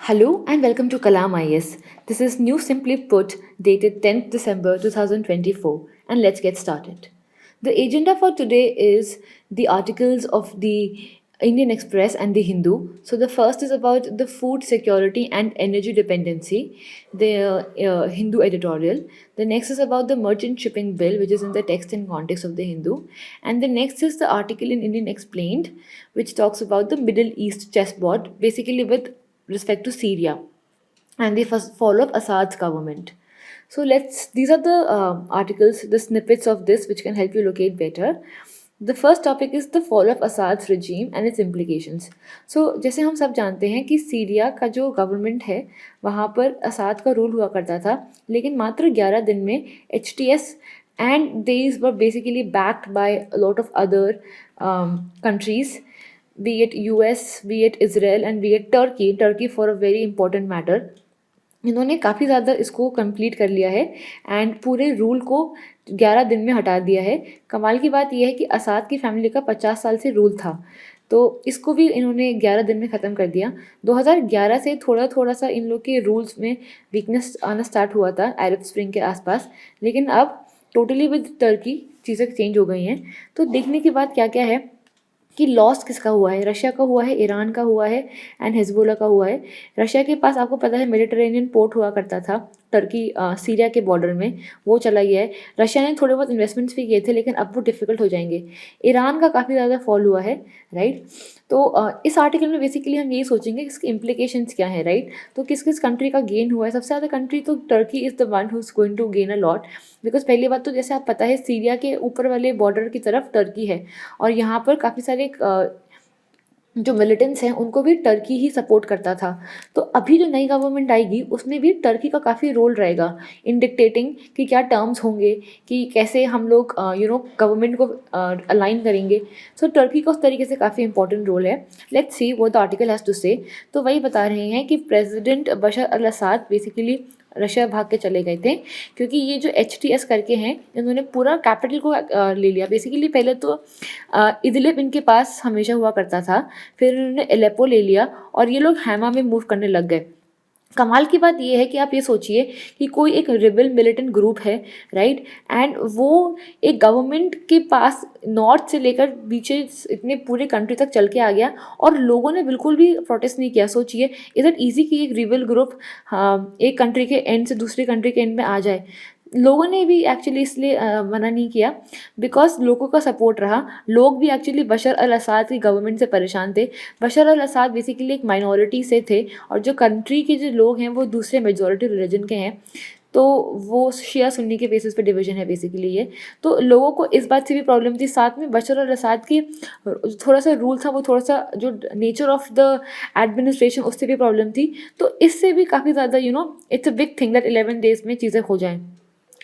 Hello and welcome to Kalam IS. This is New Simply Put, dated 10th December 2024, and let's get started. The agenda for today is the articles of the Indian Express and the Hindu. So the first is about the food security and energy dependency, the Hindu editorial. The next is about the merchant shipping bill, which is in the text and context of the Hindu. And the next is the article in Indian Explained, which talks about the Middle East chessboard, basically with respect to Syria, and they first follow up Assad's government. So these are the articles, the snippets of this which can help you locate better. The first topic is the fall of Assad's regime and its implications. So जैसे हम सब जानते हैं कि Syria का जो government है वहाँ पर असाद का रूल हुआ करता था, लेकिन मात्र 11 दिन में HTS and these were basically backed by a lot of other countries, be it US, be it Israel and be it Turkey for a very important matter. इन्होंने काफ़ी ज़्यादा इसको कंप्लीट कर लिया है एंड पूरे रूल को 11 दिन में हटा दिया है. कमाल की बात यह है कि असाद की फैमिली का 50 साल से रूल था, तो इसको भी इन्होंने 11 दिन में ख़त्म कर दिया. 2011 से थोड़ा थोड़ा सा इन लोग के रूल्स में वीकनेस आना स्टार्ट हुआ था अरब स्प्रिंग के आसपास, लेकिन अब टोटली विद टर्की चीज़ें चेंज हो गई हैं. तो देखने की बात क्या क्या है कि लॉस किसका हुआ है. रशिया का हुआ है, ईरान का हुआ है एंड हिजबुल्ला का हुआ है. रशिया के पास आपको पता है मेडिटेरेनियन पोर्ट हुआ करता था टर्की सीरिया के बॉर्डर में, वो चला गया है. रशिया ने थोड़े बहुत इन्वेस्टमेंट्स भी किए थे, लेकिन अब वो डिफिकल्ट हो जाएंगे. ईरान का काफ़ी ज़्यादा फॉल हुआ है, राइट. तो इस आर्टिकल में बेसिकली हम यही सोचेंगे कि इसके इम्प्लीकेशंस क्या है, राइट. तो किस किस कंट्री का गेन हुआ है. सबसे ज़्यादा कंट्री तो Turkey is the one who is going to gain a lot, because पहली बात तो जैसे आप पता है सीरिया के ऊपर वाले बॉर्डर की तरफ टर्की है, और यहाँ पर काफ़ी सारे जो मिलिटेंट्स हैं उनको भी टर्की ही सपोर्ट करता था. तो अभी जो नई गवर्नमेंट आएगी उसमें भी टर्की का काफ़ी रोल रहेगा इन डिक्टेटिंग कि क्या टर्म्स होंगे, कि कैसे हम लोग गवर्नमेंट को अलाइन करेंगे. सो टर्की का उस तरीके से काफ़ी इंपॉर्टेंट रोल है. Let's see what the article has to say. तो वही बता रहे हैं कि president Bashar al Assad basically Russia भाग के चले गए थे, क्योंकि ये जो HTS करके हैं इन्होंने पूरा कैपिटल को ले लिया. बेसिकली पहले तो इदलिब इनके पास हमेशा हुआ करता था, फिर उन्होंने एलेप्पो ले लिया और ये लोग हैमा में मूव करने लग गए. कमाल की बात ये है कि आप ये सोचिए कि कोई एक रिबल मिलिटेंट ग्रुप है, राइट, एंड वो एक गवर्नमेंट के पास नॉर्थ से लेकर बीचे इतने पूरे कंट्री तक चल के आ गया और लोगों ने बिल्कुल भी प्रोटेस्ट नहीं किया. सोचिए इज़ इट ईजी कि एक रिबल ग्रुप एक कंट्री के एंड से दूसरे कंट्री के एंड में आ जाए. लोगों ने भी एक्चुअली इसलिए मना नहीं किया बिकॉज लोगों का सपोर्ट रहा. लोग भी एक्चुअली बशर अल असाद की गवर्नमेंट से परेशान थे. बशर अल असाद बेसिकली एक माइनॉरिटी से थे और जो कंट्री के जो लोग हैं वो दूसरे मेजॉरिटी रिलीजन के हैं, तो वो शिया सुन्नी के बेसिस पे डिवीजन है बेसिकली ये. तो लोगों को इस बात से भी प्रॉब्लम थी. साथ में बशर अल असाद की थोड़ा सा रूल था, वो थोड़ा सा जो नेचर ऑफ द एडमिनिस्ट्रेशन उससे भी प्रॉब्लम थी. तो इससे भी काफ़ी ज़्यादा it's a big thing that 11 days में चीज़ें हो जाएँ.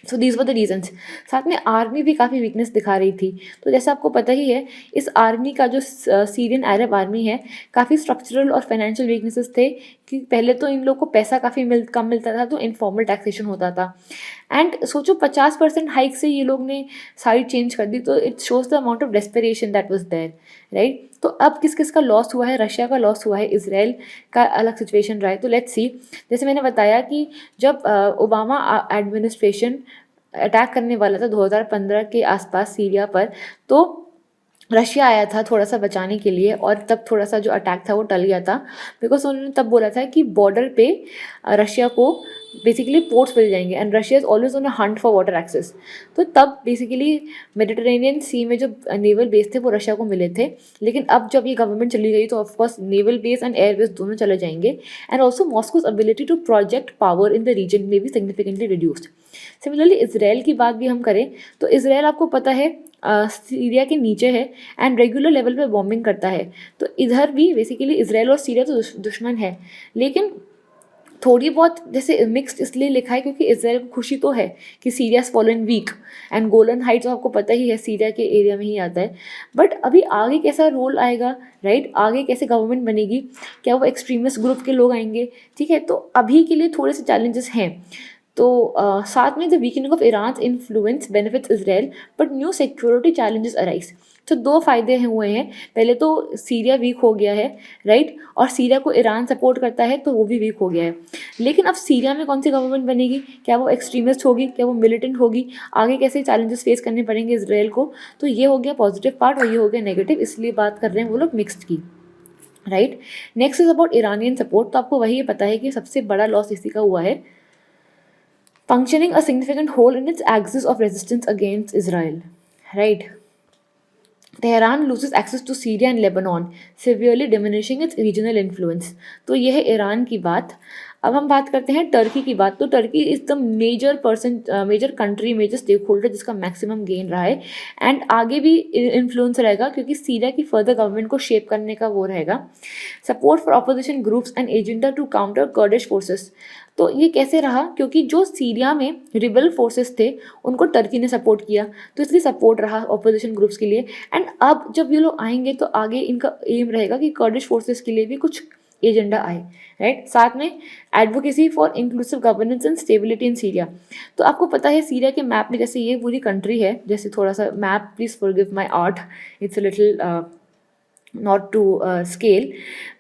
So these were the reasons. साथ में आर्मी भी काफ़ी वीकनेस दिखा रही थी. तो जैसा आपको पता ही है इस आर्मी का जो सीरियन अरब आर्मी है, काफ़ी स्ट्रक्चरल और फाइनेंशियल वीकनेसेस थे कि पहले तो इन लोग को पैसा काफ़ी कम मिलता था, तो इनफॉर्मल टैक्सेशन होता था. एंड सोचो 50% हाइक से ये लोग ने साइड चेंज कर दी, तो it shows the amount of desperation that was there, right. तो अब किस किस का लॉस हुआ है. रशिया का लॉस हुआ है, इसराइल का अलग सिचुएशन रहा है. तो लेट्स सी. जैसे मैंने बताया कि जब ओबामा एडमिनिस्ट्रेशन अटैक करने वाला था 2015 के आसपास सीरिया पर, तो रशिया आया था थोड़ा सा बचाने के लिए, और तब थोड़ा सा जो अटैक था वो टल गया था बिकॉज उन्होंने तब बोला था कि बॉर्डर पे रशिया को बेसिकली पोर्ट्स मिल जाएंगे and Russia is always on a hunt for water access. तो तब बेसिकली मेडिटेरेनियन सी में जो नेवल बेस थे वो रशिया को मिले थे. लेकिन अब जब ये गवर्नमेंट चली गई तो of course naval base and air base दोनों चले जाएंगे. And also Moscow's ability to project power in the region में भी सिग्निफिकेंटली रिड्यूस्ड. सिमिलरली इसराइल की बात भी हम करें तो इसराइल आपको पता है सीरिया के नीचे है एंड रेगुलर लेवल पे बॉम्बिंग करता है. तो इधर भी बेसिकली इसराइल और सीरिया तो दुश्मन है, लेकिन थोड़ी बहुत जैसे मिक्स्ड इसलिए लिखा है क्योंकि इसराइल को खुशी तो है कि Syria fallen weak and Golan Heights आपको पता ही है सीरिया के एरिया में ही आता है. बट अभी आगे कैसा रोल आएगा, राइट, आगे कैसे गवर्नमेंट बनेगी, क्या वो एक्सट्रीमिस्ट ग्रुप के लोग आएंगे, ठीक है. तो अभी के लिए थोड़े से चैलेंजेस हैं. तो साथ में the weakening of Iran influence benefits Israel but new security challenges arise. तो दो फायदे हुए हैं, पहले तो सीरिया वीक हो गया है, राइट, और सीरिया को ईरान सपोर्ट करता है तो वो भी वीक हो गया है। लेकिन अब सीरिया में कौन सी गवर्नमेंट बनेगी, क्या वो एक्सट्रीमिस्ट होगी, क्या वो मिलिटेंट होगी, आगे कैसे चैलेंजेस फेस करने पड़ेंगे इसराइल को, तो ये हो गया पॉजिटिव पार्ट और ये हो गया नेगेटिव, इसलिए बात कर रहे हैं वो लोग मिक्स्ड की, right. Next is about Iranian support, तो आपको वही पता है कि सबसे बड़ा लॉस इसी का हुआ है, functioning a significant hole in its axis of resistance against Israel, right? Tehran loses access to Syria and Lebanon, severely diminishing its regional influence. तो यह है ईरान की बात। अब हम बात करते हैं टर्की की बात। तो Turkey is the major country, major stakeholder जिसका मैक्सिमम गेन रहा है एंड आगे भी इन्फ्लुएंस रहेगा क्योंकि सीरिया की फर्दर गवर्नमेंट को शेप करने का वो रहेगा। Support for opposition groups and agenda to counter Kurdish forces. तो ये कैसे रहा, क्योंकि जो सीरिया में रिबल फोर्सेस थे उनको टर्की ने सपोर्ट किया, तो इसलिए सपोर्ट रहा अपोजिशन ग्रुप्स के लिए। एंड अब जब ये लोग आएंगे तो आगे इनका एम रहेगा कि कर्डिश फोर्सेस के लिए भी कुछ एजेंडा आए, राइट। साथ में advocacy for inclusive governance and stability in Syria. तो आपको पता है सीरिया के मैप में जैसे ये पूरी कंट्री है, जैसे थोड़ा सा map, please forgive my art, it's a little not to scale,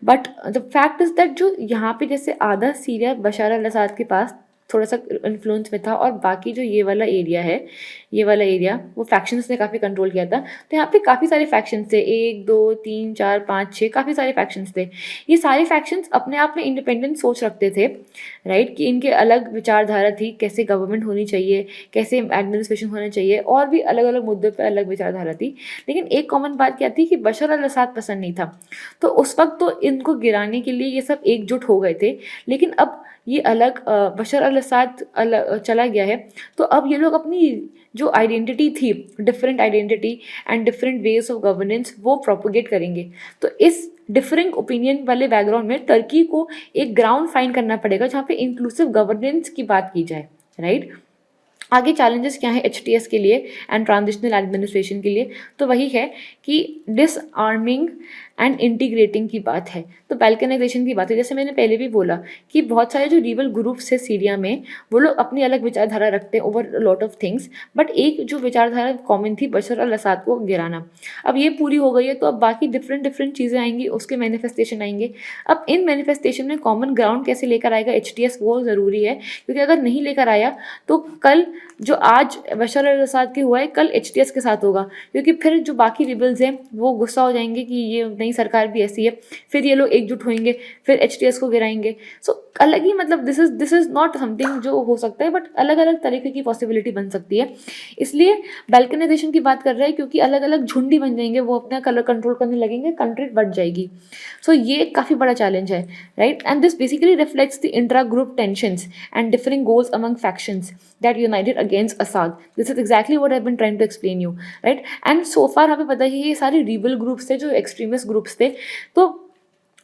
but the fact is that जो यहाँ पे जैसे आधा सीरिया बशार अल असद के पास थोड़ा सा इन्फ्लुएंस में था और बाकी जो ये वाला एरिया है, ये वाला एरिया वो फैक्शंस ने काफ़ी कंट्रोल किया था। तो यहाँ पे काफ़ी सारे फैक्शंस थे, 1 2 3 4 5 6, काफ़ी सारे फैक्शंस थे। ये सारे फैक्शंस अपने आप में इंडिपेंडेंट सोच रखते थे, राइट, कि इनके अलग विचारधारा थी, कैसे गवर्नमेंट होनी चाहिए, कैसे एडमिनिस्ट्रेशन होना चाहिए, और भी अलग अलग मुद्दों पर अलग विचारधारा थी। लेकिन एक कॉमन बात क्या थी कि बशर अल असद पसंद नहीं था। तो उस वक्त तो इनको गिराने के लिए ये सब एकजुट हो गए थे, लेकिन अब ये अलग बशर अल असद चला गया है, तो अब ये लोग अपनी जो आइडेंटिटी थी, different identity and different ways of governance, वो प्रोपोगेट करेंगे। तो इस डिफरेंट ओपिनियन वाले बैकग्राउंड में टर्की को एक ग्राउंड फाइंड करना पड़ेगा जहाँ पे इंक्लूसिव गवर्नेंस की बात की जाए, राइट। आगे चैलेंजेस क्या है HTS के लिए एंड ट्रांजिशनल एडमिनिस्ट्रेशन के लिए, तो वही है कि डिसआर्मिंग एंड इंटीग्रेटिंग की बात है, तो बैल्कनाइजेशन की बात है। जैसे मैंने पहले भी बोला कि बहुत सारे जो रिबल ग्रुप्स है सीरिया में, वो लोग अपनी अलग विचारधारा रखते हैं over lot of things, but एक जो विचारधारा कॉमन थी बशर अल असद को गिराना, अब ये पूरी हो गई है, तो अब बाकी डिफरेंट डिफरेंट चीज़ें आएंगी, उसके मैनिफेस्टेशन आएंगे। अब इन मैनिफेस्टेशन में कॉमन ग्राउंड कैसे लेकर आएगा HTS, वो ज़रूरी है, क्योंकि अगर नहीं लेकर आया तो कल जो आज बशर अल असद के हुआ है कल HTS के साथ होगा, क्योंकि फिर जो बाकी रिबल्स हैं वो गुस्सा हो जाएंगे कि ये नई सरकार भी ऐसी है, फिर ये लोग एकजुट होंगे, फिर HTS को गिराएंगे। सो अलग ही, मतलब दिस इज नॉट समथिंग जो हो सकता है, बट अलग अलग तरीके की पॉसिबिलिटी बन सकती है। इसलिए बैल्कनाइजेशन की बात कर रहे हैं, क्योंकि अलग अलग झुंडी बन जाएंगे, वो अपना कलर कंट्रोल करने लगेंगे, कंट्री बढ़ जाएगी। सो ये काफ़ी बड़ा चैलेंज है, right. And this basically reflects the intra group tensions and differing goals among factions that united against Assad. This is exactly what I have been trying to explain you, right. And so far हमें पता ही है ये सारे rebel groups थे जो extremist groups थे। तो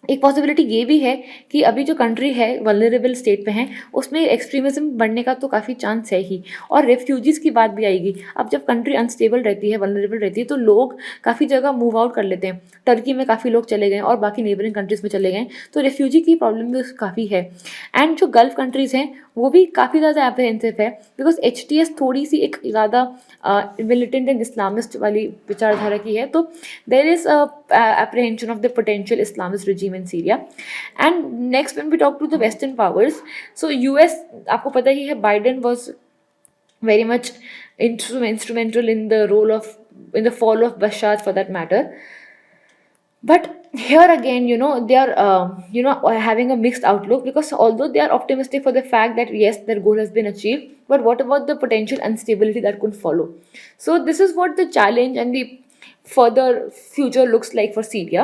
एक पॉसिबिलिटी ये भी है कि अभी जो कंट्री है वल्नरेबल स्टेट पे है, उसमें एक्सट्रीमिज्म बढ़ने का तो काफ़ी चांस है ही, और रेफ्यूजीज़ की बात भी आएगी। अब जब कंट्री अनस्टेबल रहती है, वल्नरेबल रहती है, तो लोग काफ़ी जगह मूव आउट कर लेते हैं। टर्की में काफ़ी लोग चले गए और बाकी नेबरिंग कंट्रीज़ में चले गए, तो रेफ्यूजी की प्रॉब्लम भी काफ़ी है। एंड जो गल्फ कंट्रीज़ हैं वो भी काफ़ी ज़्यादा एप्रीहेंसिव है, बिकॉज HTS थोड़ी सी एक ज़्यादा मिलिटेंट एंड इस्लामिस्ट वाली विचारधारा की है, तो there is apprehension of the potential Islamist regime in Syria. And next, when we talk to the Western powers, so US, आपको पता ही है, Biden was very much instrumental in the fall of Bashar, for that matter. But here again, they are having a mixed outlook, because although they are optimistic for the fact that yes, their goal has been achieved, but what about the potential instability that could follow? So this is what the challenge and the further future looks like for Syria,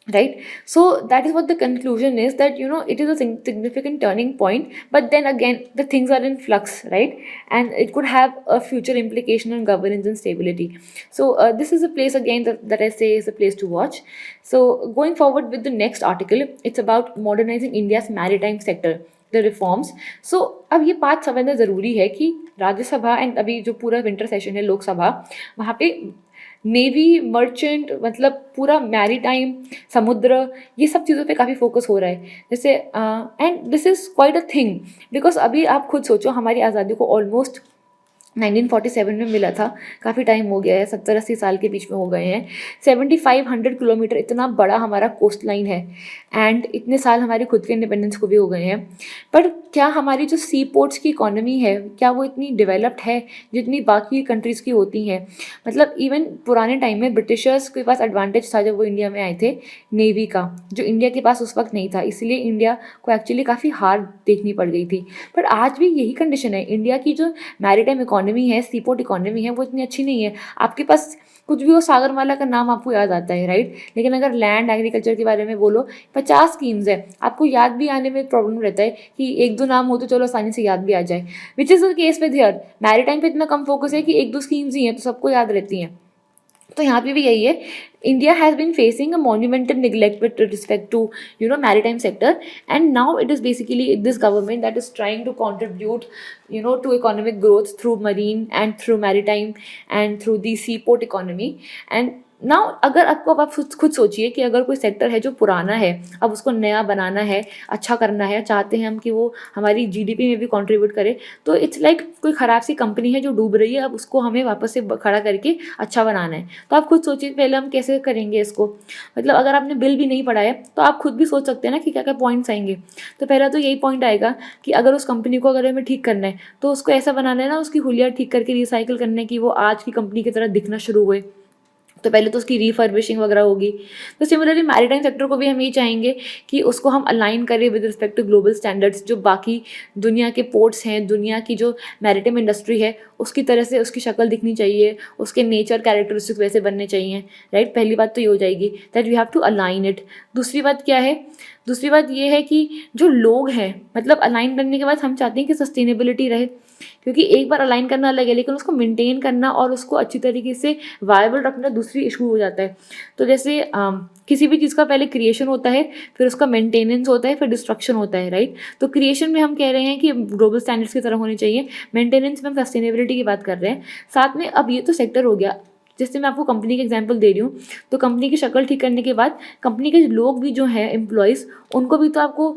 right? So that is what the conclusion is, that it is a significant turning point, but then again the things are in flux, right? And it could have a future implication on governance and stability. So this is a place again that I say is a place to watch. So going forward with the next article, it's about modernizing India's maritime sector, the reforms. So अब ये बात समझना ज़रूरी है कि Rajya Sabha and अभी जो पूरा विंटर सेशन है लोकसभा, वहाँ पे नेवी, मर्चेंट, मतलब पूरा मैरीटाइम, समुद्र, ये सब चीज़ों पे काफ़ी फोकस हो रहा है। जैसे and this is quite a thing, because अभी आप खुद सोचो, हमारी आज़ादी को ऑलमोस्ट 1947 में मिला था, काफ़ी टाइम हो गया है, 70-80 साल के बीच में हो गए हैं। 7500 किलोमीटर इतना बड़ा हमारा कोस्ट लाइन है, एंड इतने साल हमारी खुद के इंडिपेंडेंस को भी हो गए हैं। पर क्या हमारी जो सी पोर्ट्स की इकोनॉमी है, क्या वो इतनी डेवलप्ड है जितनी बाकी कंट्रीज़ की होती हैं? मतलब इवन पुराने टाइम में ब्रिटिशर्स के पास एडवांटेज था जब वो इंडिया में आए थे, नेवी का, जो इंडिया के पास उस वक्त नहीं था, इसलिए इंडिया को एक्चुअली काफ़ी हार देखनी पड़ गई थी। पर आज भी यही कंडीशन है, इंडिया की जो मैरीटाइम इकोनॉमी है, सीपोर्ट इकोनॉमी है, वो इतनी अच्छी नहीं है। आपके पास कुछ भी हो, सागरमाला का नाम आपको याद आता है, राइट? लेकिन अगर लैंड एग्रीकल्चर के बारे में बोलो, 50 स्कीम्स है, आपको याद भी आने में प्रॉब्लम रहता है कि एक दो नाम हो तो चलो आसानी से याद भी आ जाए, which is the case with here. Maritime पे इतना कम फोकस है कि एक दो स्कीम्स ही हैं तो सबको याद रहती हैं। तो यहाँ पे भी यही है, India has been facing a monumental neglect with respect to maritime sector, and now it is basically this government that is trying to contribute to economic growth through marine and through maritime and through the seaport economy. And now अगर आपको, अब आप खुद सोचिए कि अगर कोई sector है जो पुराना है, अब उसको नया बनाना है, अच्छा करना है, चाहते हैं हम कि वो हमारी जीडीपी में भी कंट्रीब्यूट करे, तो इट्स लाइक कोई ख़राब सी कंपनी है जो डूब रही है, अब उसको हमें वापस से खड़ा करके अच्छा बनाना है। तो आप खुद सोचिए पहले हम कैसे करेंगे इसको। मतलब अगर आपने बिल भी नहीं पढ़ा है तो आप खुद भी सोच सकते हैं ना कि क्या क्या पॉइंट्स आएंगे। तो पहला तो यही पॉइंट आएगा कि अगर उस कंपनी को अगर हमें ठीक करना है तो उसको ऐसा बनाना है ना, उसकी हुलिया ठीक करके रिसाइकिल करना है कि वो आज की कंपनी की तरह दिखना शुरू हुए। तो पहले तो उसकी रिफर्बिशिंग वगैरह होगी। तो सिमिलरली मैरीटाइम सेक्टर को भी हम ये चाहेंगे कि उसको हम अलाइन करें with respect to global standards, जो बाकी दुनिया के पोर्ट्स हैं, दुनिया की जो मैरीटाइम इंडस्ट्री है उसकी तरह से उसकी शक्ल दिखनी चाहिए, उसके नेचर कैरेक्टरिस्टिक्स वैसे बनने चाहिए, राइट? पहली बात तो ये हो जाएगी that we have to align it. दूसरी बात क्या है? दूसरी बात ये है कि जो लोग हैं, मतलब अलाइन करने के बाद हम चाहते हैं कि सस्टेनेबिलिटी रहे, क्योंकि एक बार अलाइन करना अलग है लेकिन उसको मेंटेन करना और उसको अच्छी तरीके से वायबल रखना दूसरी इशू हो जाता है। तो जैसे किसी भी चीज़ का पहले क्रिएशन होता है, फिर उसका मेंटेनेंस होता है, फिर डिस्ट्रक्शन होता है, राइट? तो क्रिएशन में हम कह रहे हैं कि ग्लोबल स्टैंडर्ड्स की तरह होनी चाहिए, मेंटेनेंस में हम सस्टेनेबिलिटी की बात कर रहे हैं साथ में। अब ये तो सेक्टर हो गया, जैसे मैं आपको कंपनी के एग्जांपल दे रही हूँ, तो कंपनी की शक्ल ठीक करने के बाद कंपनी के लोग भी जो हैं एम्प्लॉयज़, उनको भी तो आपको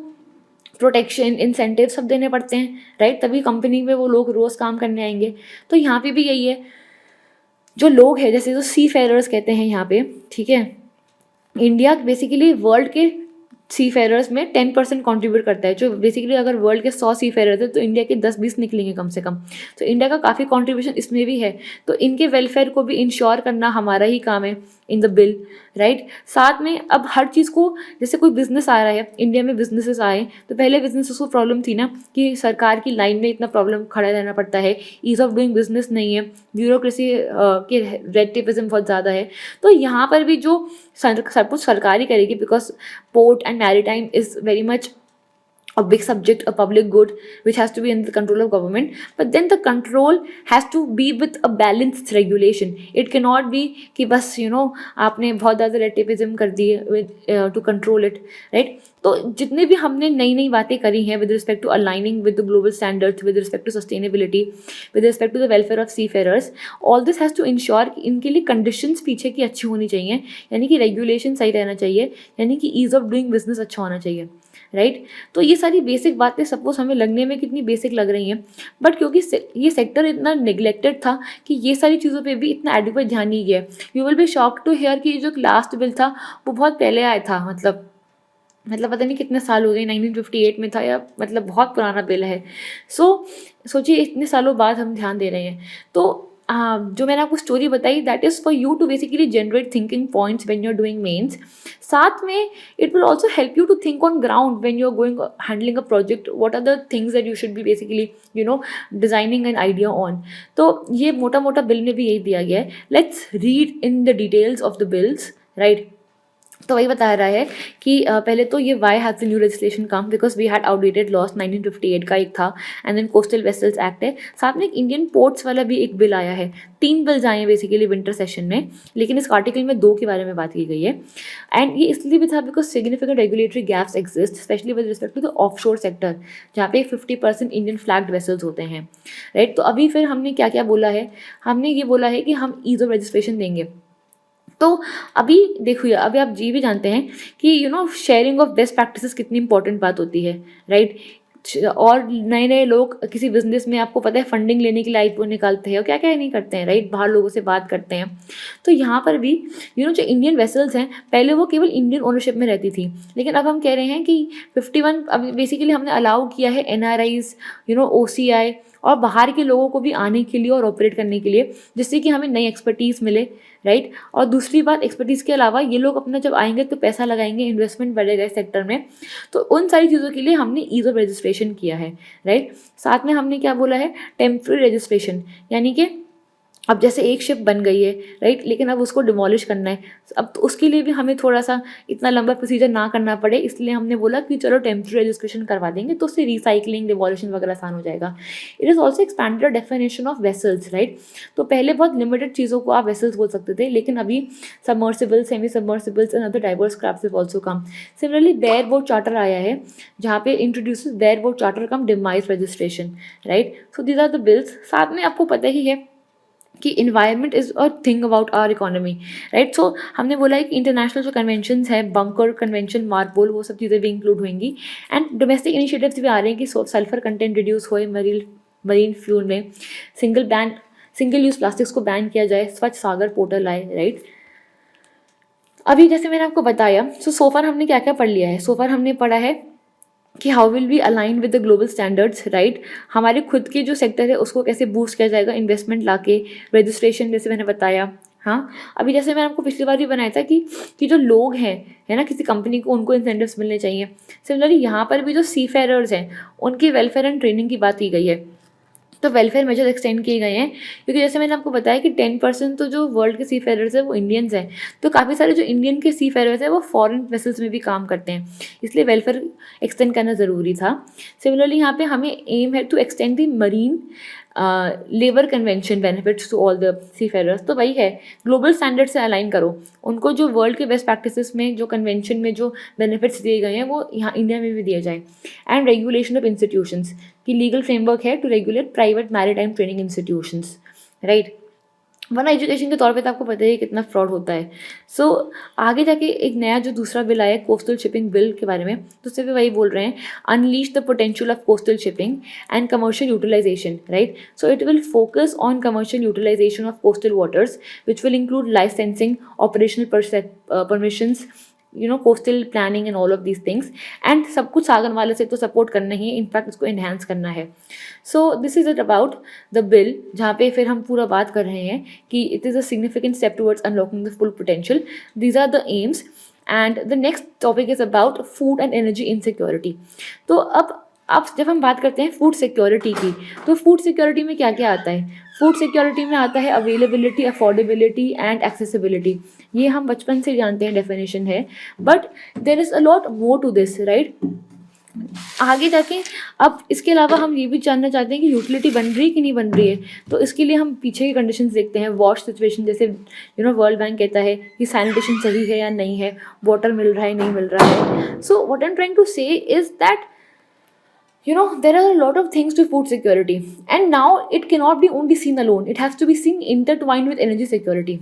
प्रोटेक्शन, इंसेंटिव सब देने पड़ते हैं, राइट? तभी कंपनी में वो लोग रोज़ काम करने आएंगे। तो यहाँ पे भी यही है, जो लोग हैं, जैसे जो सी फेरर्स कहते हैं यहाँ पे, ठीक है, इंडिया बेसिकली वर्ल्ड के सी फेरर्स में 10% कॉन्ट्रीब्यूट करता है। जो बेसिकली अगर वर्ल्ड के 100 सी फेरर्स है तो इंडिया के 10-20 निकलेंगे कम से कम। तो इंडिया का काफ़ी कॉन्ट्रीब्यूशन इसमें भी है, तो इनके वेलफेयर को भी इंश्योर करना हमारा ही काम है इन द बिल, राइट? साथ में अब हर चीज़ को, जैसे कोई बिजनेस आ रहा है, इंडिया में बिजनेसेस आए तो पहले बिजनेसेस को प्रॉब्लम थी ना कि सरकार की लाइन में इतना प्रॉब्लम खड़ा रहना पड़ता है, ईज़ ऑफ डूइंग बिजनेस नहीं है, ब्यूरोक्रेसी के रेड टेपिज्म बहुत ज़्यादा है। तो यहाँ पर भी जो सब कुछ सरकार ही करेगी, because port and maritime is very much a big subject, a public good which has to be in the control of government, but then the control has to be with a balanced regulation. It cannot be कि बस आपने बहुत ज़्यादा रेटिपिज्म कर दी है to control it, right? तो जितने भी हमने नई नई बातें करी हैं with respect to aligning with the global standards, with respect to sustainability, with respect to the welfare of seafarers, all this has to ensure कि इनके लिए conditions पीछे की अच्छी होनी चाहिए, यानी कि रेगुलेशन सही रहना चाहिए, यानी कि ईज़ ऑफ डूइंग बिजनेस अच्छा होना चाहिए, राइट? तो ये सारी बेसिक बातें सपोज हमें लगने में कितनी बेसिक लग रही हैं, बट क्योंकि ये सेक्टर इतना नेग्लेक्टेड था कि ये सारी चीज़ों पे भी इतना एडिक्वेट ध्यान नहीं गया। You will be shock to hear कि जो लास्ट बिल था वो बहुत पहले आया था, मतलब पता नहीं कितने साल हो गए, 1958 में था, या मतलब बहुत पुराना बिल है। सोचिए इतने सालों बाद हम ध्यान दे रहे हैं। तो जो मैंने आपको स्टोरी बताई, that is for you to basically generate thinking points when you are doing mains. साथ में it will also help you to think on ground when you are going handling a project, what are the things that you should be basically designing an idea on. तो ये मोटा मोटा bill में भी यही दिया गया है। Let's read in the details of the bills, right? तो वही बता रहा है कि पहले तो ये why has the new legislation come, because we had outdated laws, 1958 का एक था, and then coastal vessels act है, साथ में एक इंडियन पोर्ट्स वाला भी एक बिल आया है। 3 बिल्स आए हैं बेसिकली विंटर सेशन में, लेकिन इस आर्टिकल में 2 के बारे में बात की गई है। एंड ये इसलिए भी था because significant regulatory gaps exist, specially with respect to the offshore sector, जहाँ पे 50% इंडियन फ्लैग्ड वेसल्स होते हैं, राइट? तो अभी फिर हमने क्या क्या बोला है, हमने ये बोला है कि हम ईज ऑफ रजिस्ट्रेशन देंगे। तो अभी देखिए, अभी आप जी भी जानते हैं कि शेयरिंग ऑफ बेस्ट प्रैक्टिसेस कितनी इंपॉर्टेंट बात होती है, राइट? और नए नए लोग किसी बिजनेस में आपको पता है फंडिंग लेने के लिए आईपीओ निकालते हैं और क्या क्या नहीं करते हैं, राइट, बाहर लोगों से बात करते हैं। तो यहाँ पर भी जो इंडियन वेसल्स हैं पहले वो केवल इंडियन ओनरशिप में रहती थी, लेकिन अब हम कह रहे हैं कि 51 अब बेसिकली हमने अलाउ किया है एनआरआईज, ओसीआई और बाहर के लोगों को भी आने के लिए और ऑपरेट करने के लिए, जिससे कि हमें नई एक्सपर्टीज़ मिले, राइट। और दूसरी बात, एक्सपर्टीज़ के अलावा ये लोग अपना जब आएंगे तो पैसा लगाएंगे, इन्वेस्टमेंट बढ़ेगा इस सेक्टर में, तो उन सारी चीज़ों के लिए हमने ईज़ ऑफ रजिस्ट्रेशन किया है, राइट। साथ में हमने क्या बोला है, टेम्प्रेरी रजिस्ट्रेशन, यानी कि अब जैसे एक शिप बन गई है, राइट, लेकिन अब उसको डिमोलिश करना है, अब तो उसके लिए भी हमें थोड़ा सा इतना लंबा प्रोसीजर ना करना पड़े, इसलिए हमने बोला कि चलो टेम्प्रेरी रजिस्ट्रेशन करवा देंगे, तो उससे रिसाइकलिंग डिमोलिशन वगैरह आसान हो जाएगा। It is also expanded definition of vessels, right. तो पहले बहुत लिमिटेड चीज़ों को आप वेसल्स बोल सकते थे, लेकिन अभी submersibles, semi submersibles and other divers crafts have also come. Similarly bare boat charter आया है, जहाँ पे introduces bare boat charter cum demise registration, right. So these are the bills. साथ में आपको पता ही है कि environment is a thing about our economy, right. So हमने बोला है कि इंटरनेशनल जो कन्वेंशंस हैं, बंकर कन्वेंशन, मार्पोल, वो सब चीज़ें भी इंक्लूड होंगी, एंड डोमेस्टिक इनिशिएटिव्स भी आ रहे हैं कि सल्फर कंटेंट रिड्यूस होए मरीन फ्यूल में, सिंगल यूज़ प्लास्टिक्स को बैन किया जाए, स्वच्छ सागर पोर्टल आए, राइट। अभी जैसे मैंने आपको बताया, सोफार हमने क्या क्या पढ़ लिया है। सोफार हमने पढ़ा है कि how will be align with the global standards, right. हमारे खुद के जो सेक्टर है उसको कैसे बूस्ट किया जाएगा, इन्वेस्टमेंट लाके, रजिस्ट्रेशन जैसे मैंने बताया। हाँ, अभी जैसे मैंने आपको पिछली बार भी बनाया था कि जो लोग हैं, है ना, किसी कंपनी को उनको इंसेंटिव्स मिलने चाहिए। सिमिलरली यहाँ पर भी जो सी फेयरर्स हैं उनकी वेलफेयर एंड ट्रेनिंग की बात की गई है, तो वेलफेयर मेजर एक्सटेंड किए गए हैं, क्योंकि जैसे मैंने आपको बताया कि 10% तो जो वर्ल्ड के सी फेयरर्स है वो इंडियंस हैं, तो काफ़ी सारे जो इंडियन के सी फेयरर्स है वो फॉरेन वेसल्स में भी काम करते हैं, इसलिए वेलफेयर एक्सटेंड करना ज़रूरी था। सिमिलरली यहाँ पे हमें एम है to extend the marine labour convention benefits to all the seafarers. तो वही है, ग्लोबल स्टैंडर्ड से अलाइन करो उनको, जो वर्ल्ड के बेस्ट प्रैक्टिसेस में जो कन्वेंशन में जो बेनिफिट्स दिए गए हैं वो यहाँ इंडिया में भी दिए जाए। एंड रेगुलेशन ऑफ इंस्टीट्यूशंस की लीगल फ्रेमवर्क है to regulate private maritime training institutions, right. वरना एजुकेशन के तौर पे तो आपको पता ही है कितना फ्रॉड होता है। सो आगे जाके एक नया जो दूसरा बिल आया है कोस्टल शिपिंग बिल के बारे में, तो उससे भी वही बोल रहे हैं, unleash the potential of coastal shipping and commercial utilisation, right. So it will focus on commercial utilisation of coastal waters which will include licensing, operational permissions, coastal planning and all of these things, and सब कुछ सागन वाले से तो support करना ही है, in fact इसको enhance करना है। So this is it about the bill, जहाँ पे फिर हम पूरा बात कर रहे हैं कि it is a significant step towards unlocking the full potential, these are the aims. And the next topic is about food and energy insecurity. तो अब जब हम बात करते हैं फूड सिक्योरिटी की, तो फूड सिक्योरिटी में क्या क्या आता है? फूड सिक्योरिटी में आता है अवेलेबिलिटी, अफोर्डेबिलिटी एंड एक्सेसिबिलिटी। ये हम बचपन से जानते हैं, डेफिनेशन है, but there is a lot more to this, right. आगे जाके अब इसके अलावा हम ये भी जानना चाहते हैं कि यूटिलिटी बन रही है कि नहीं बन रही है, तो इसके लिए हम पीछे की कंडीशंस देखते हैं। वॉश सिचुएशन, जैसे वर्ल्ड बैंक कहता है कि सैनिटेशन सही है या नहीं है, वाटर मिल रहा है नहीं मिल रहा है। So what I am trying to say is that there are a lot of things to food security, and now it cannot be only seen alone, it has to be seen intertwined with energy security.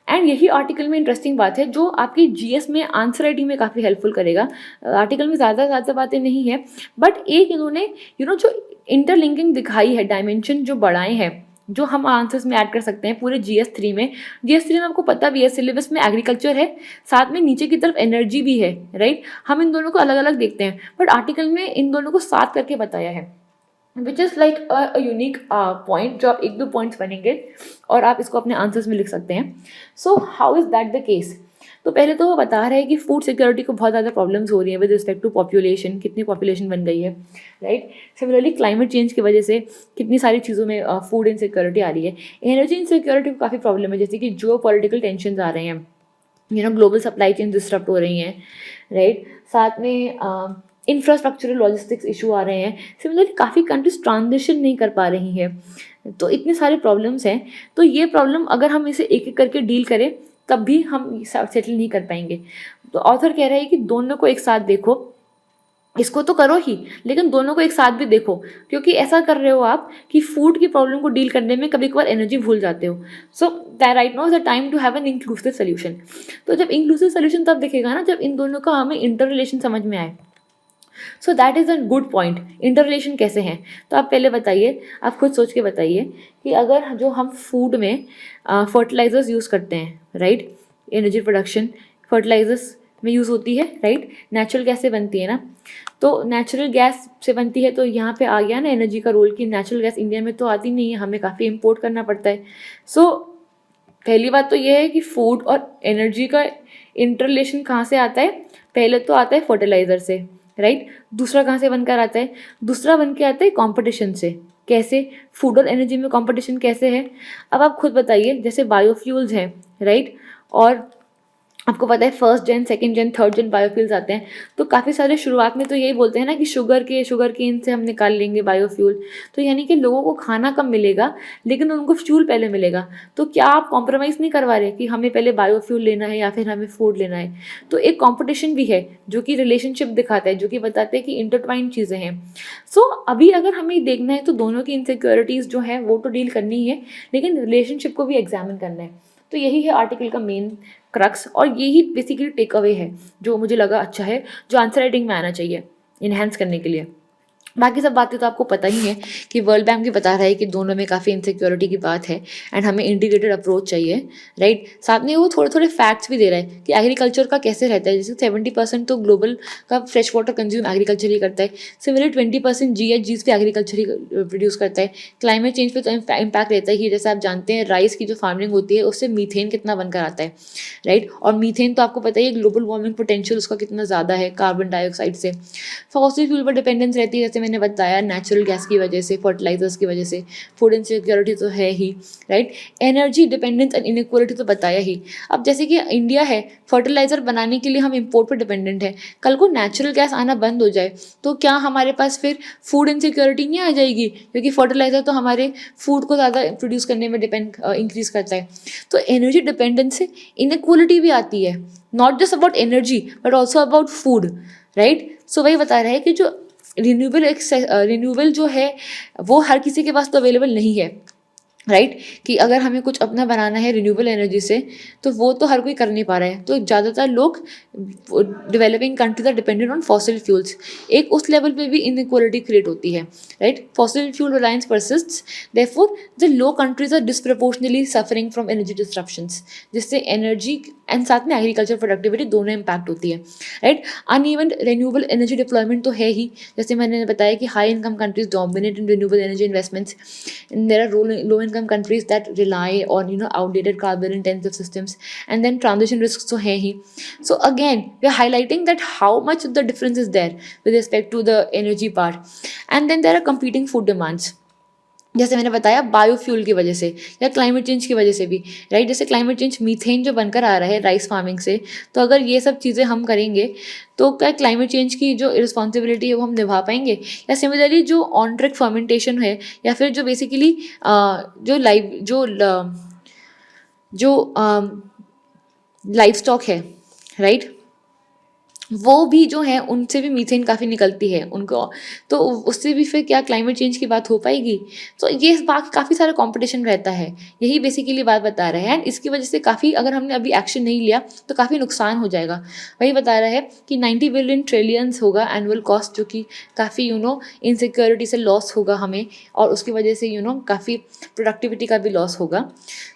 And यही article में interesting बात है जो आपकी GS में answer writing में काफ़ी helpful करेगा। आर्टिकल में ज़्यादा बातें नहीं है, बट एक इन्होंने जो इंटरलिंकिंग दिखाई है, डायमेंशन जो बढ़ाए हैं, जो हम आंसर्स में ऐड कर सकते हैं पूरे GS3 में। GS3 में आपको पता भी है सिलेबस में एग्रीकल्चर है, साथ में नीचे की तरफ एनर्जी भी है, राइट। हम इन दोनों को अलग अलग देखते हैं, बट आर्टिकल में इन दोनों को साथ करके बताया है, which is like a unique point, जो आप एक दो पॉइंट्स बनेंगे और आप इसको अपने आंसर्स में लिख सकते हैं। So how is that the case? तो पहले तो वो बता रहे हैं कि फूड सिक्योरिटी को बहुत ज़्यादा प्रॉब्लम्स हो रही है विद रिस्पेक्ट टू पॉपुलेशन, कितनी पॉपुलेशन बन गई है, राइट। सिमिलरली क्लाइमेट चेंज की वजह से कितनी सारी चीज़ों में फूड इनसिक्योरिटी आ रही है। एनर्जी इनसिक्योरिटी को काफ़ी प्रॉब्लम है, जैसे कि जियो पॉलिटिकल टेंशन आ रहे हैं, ग्लोबल सप्लाई चेन डिस्टर्ब हो रही हैं, राइट। साथ में इंफ्रास्ट्रक्चरल लॉजिस्टिक्स इशू आ रहे हैं। सिमिलरली काफ़ी कंट्रीज ट्रांजिशन नहीं कर पा रही हैं, तो इतने सारे प्रॉब्लम्स हैं। तो ये प्रॉब्लम अगर हम इसे एक एक करके डील करें तब भी हम सेटल नहीं कर पाएंगे। तो ऑथर कह रहे हैं कि दोनों को एक साथ देखो, इसको तो करो ही, लेकिन दोनों को एक साथ भी देखो, क्योंकि ऐसा कर रहे हो आप कि फूड की प्रॉब्लम को डील करने में कभी कभार एनर्जी भूल जाते हो। So that right now is the time to have an inclusive solution. तो जब इंक्लूसिव सोल्यूशन तब दिखेगा ना, जब इन दोनों का हमें इंटर रिलेशन समझ में आए। So that is a good point. Inter relation कैसे हैं, तो आप पहले बताइए, आप खुद सोच के बताइए कि अगर जो हम फूड में फर्टिलाइजर्स यूज़ करते हैं, राइट, एनर्जी प्रोडक्शन फर्टिलाइजर्स में यूज़ होती है, राइट, नेचुरल गैस से बनती है ना, तो नेचुरल गैस से बनती है, तो यहाँ पे आ गया ना एनर्जी का रोल कि नेचुरल गैस इंडिया में तो आती नहीं है, हमें काफ़ी इंपोर्ट करना पड़ता है। सो पहली बात तो ये है कि फूड और एनर्जी का इंटर रिलेशन कहाँ से आता है, पहले तो आता है फर्टिलाइज़र से, राइट, दूसरा कहाँ से बनकर आता है, दूसरा बन के आता है कंपटीशन से। कैसे, फूड और एनर्जी में कंपटीशन कैसे है, अब आप खुद बताइए, जैसे बायोफ्यूल्स हैं, राइट, और आपको पता है first gen, second gen, third gen biofuels आते हैं, तो काफ़ी सारे शुरुआत में तो यही बोलते हैं ना कि शुगर केन से हम निकाल लेंगे बायोफ्यूल, तो यानी कि लोगों को खाना कम मिलेगा लेकिन उनको फ्यूल पहले मिलेगा। तो क्या आप कॉम्प्रोमाइज़ नहीं करवा रहे कि हमें पहले बायोफ्यूल लेना है या फिर हमें फूड लेना है। तो एक कॉम्पिटिशन भी है जो कि रिलेशनशिप दिखाता है, जो कि बताते हैं कि इंटरट्वाइंड चीज़ें हैं। सो अभी अगर हमें देखना है तो दोनों की इनसिक्योरिटीज़ जो है वो तो डील करनी ही है, लेकिन रिलेशनशिप को भी एग्जामिन करना है। तो यही है आर्टिकल का मेन क्रक्स, और यही बेसिकली टेक अवे है जो मुझे लगा अच्छा है, जो आंसर राइटिंग में आना चाहिए इन्हेंस करने के लिए। बाकी सब बातें तो आपको पता ही है कि वर्ल्ड बैंक भी बता रहा है कि दोनों में काफ़ी इनसिक्योरिटी की बात है एंड हमें इंटीग्रेटेड अप्रोच चाहिए, राइट। साथ में वो थोड़े थोड़े फैक्ट्स भी दे रहा है कि एग्रीकल्चर का कैसे रहता है, जैसे 70% तो ग्लोबल का फ्रेश वाटर कंज्यूम एग्रीकल्चर ही करता है, सिमिलर 20% GHGs भी एग्रीकल्चर ही प्रोड्यूस करता है। क्लाइमेट चेंज पे तो इम्पैक्ट रहता ही है, जैसे आप जानते हैं राइस की जो फार्मिंग होती है उससे मीथेन कितना बनकर आता है, राइट, और मीथेन तो आपको पता ही है ग्लोबल वार्मिंग पोटेंशियल उसका कितना ज़्यादा है कार्बन डाइऑक्साइड से। फॉसिल फ्यूल पर डिपेंडेंस रहती है, जैसे मैंने बताया नेचुरल गैस की वजह से, फर्टिलाइजर्स की वजह से, फूड इनसिक्योरिटी तो है ही, right, energy dependence and inequality तो बताया ही। अब जैसे कि इंडिया है, फर्टिलाइजर बनाने के लिए हम इंपोर्ट पर डिपेंडेंट है, कल को नेचुरल गैस आना बंद हो जाए तो क्या हमारे पास फिर फूड इनसिक्योरिटी नहीं आ जाएगी, क्योंकि फर्टिलाइजर तो हमारे फूड को ज़्यादा प्रोड्यूस करने में डिपेंड इंक्रीज करता है। तो एनर्जी डिपेंडेंस से इनइक्वालिटी भी आती है, not just about energy but also about food, right. So वही बता रहा है कि जो रिन्यूएबल जो है वो हर किसी के पास तो अवेलेबल नहीं है, राइट, कि अगर हमें कुछ अपना बनाना है रिन्यूएबल एनर्जी से तो वो तो हर कोई कर नहीं पा रहा है, तो ज़्यादातर लोग developing countries are dependent on fossil fuels. एक उस लेवल पे भी इनइक्वालिटी क्रिएट होती है, right, fossil fuel reliance persists, therefore the low countries are disproportionately suffering from energy disruptions, जिससे एनर्जी एंड साथ में एग्रीकल्चर प्रोडक्टिविटी दोनों इम्पैक्ट होती है, right. Uneven renewable energy deployment तो है ही, जैसे मैंने बताया कि high income countries dominate in renewable energy investments, there are low income countries that rely on outdated carbon intensive systems, and then transition risks तो है ही। So again we are highlighting that how much the difference is there with respect to the energy part, and then there are competing food demands, जैसे मैंने बताया biofuel की वजह से या climate change की वजह से भी, राइट, जैसे क्लाइमेट चेंज मीथेन जो बनकर आ रहा है राइस फार्मिंग से, तो अगर ये सब चीज़ें हम करेंगे तो क्या क्लाइमेट चेंज की जो रिस्पॉन्सिबिलिटी है वो हम निभा पाएंगे। या सिमिलरली जो ऑन ट्रैक फर्मेंटेशन है या फिर जो बेसिकली जो लाइव जो लाइव स्टॉक है, राइट, वो भी जो है उनसे भी मीथेन काफ़ी निकलती है उनको, तो उससे भी फिर क्या क्लाइमेट चेंज की बात हो पाएगी। तो ये बात काफ़ी सारा कंपटीशन रहता है, यही बेसिकली बात बता रहे हैं, एंड इसकी वजह से काफ़ी अगर हमने अभी एक्शन नहीं लिया तो काफ़ी नुकसान हो जाएगा। वही बता रहा है कि 90 बिलियन ट्रिलियंस होगा एनुअल कॉस्ट, जो कि काफ़ी इनसिक्योरिटी से लॉस होगा हमें, और उसकी वजह से काफ़ी प्रोडक्टिविटी का भी लॉस होगा।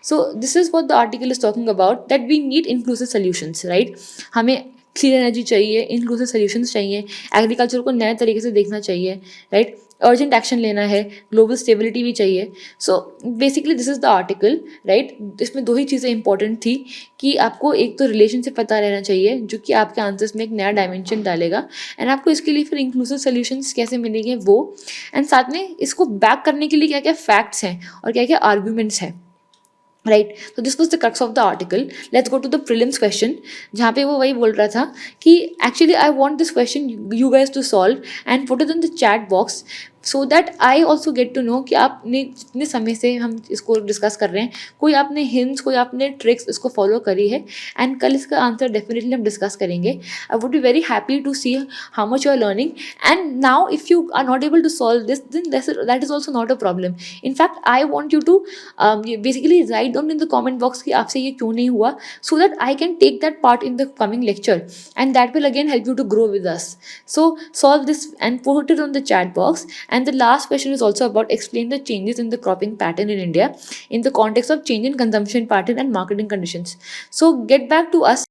So this is what the article is talking about, that we need inclusive solutions, right. हमें क्लीन एनर्जी चाहिए, इंक्लूसिव सोल्यूशंस चाहिए, एग्रीकल्चर को नए तरीके से देखना चाहिए, राइट, अर्जेंट एक्शन लेना है, ग्लोबल स्टेबिलिटी भी चाहिए। So basically this is the article, right. इसमें दो ही चीज़ें इंपॉर्टेंट थी कि आपको एक तो रिलेशनशिप पता रहना चाहिए जो कि आपके आंसर्स में एक नया डायमेंशन डालेगा, एंड आपको इसके लिए फिर इंक्लूसिव सोल्यूशंस कैसे मिलेंगे वो, एंड साथ में इसको बैक करने के लिए क्या क्या फैक्ट्स हैं और क्या क्या आर्ग्यूमेंट्स हैं, राइट। तो this was the crux of the article. Let's go to the prelims question, जहाँ पे वो वही बोल रहा था कि actually I want this question you guys to solve and put it in the chat box. So that I also get to know कि आपने जितने समय से हम इसको डिस्कस कर रहे हैं, कोई आपने हिंट्स, कोई आपने ट्रिक्स इसको फॉलो करी है, एंड कल इसका आंसर डेफिनेटली हम डिस्कस करेंगे. I would be very happy to see how much you are learning. And now if you are not able to solve this, then that is also not a problem. In fact, I want you to basically write down in the comment box कि आपसे ये क्यों नहीं हुआ, so that I can take that part in the coming lecture, and that will again help you to grow with us. So solve this and put it on the chat box. And the last question is also about explain the changes in the cropping pattern in India in the context of change in consumption pattern and marketing conditions. So get back to us.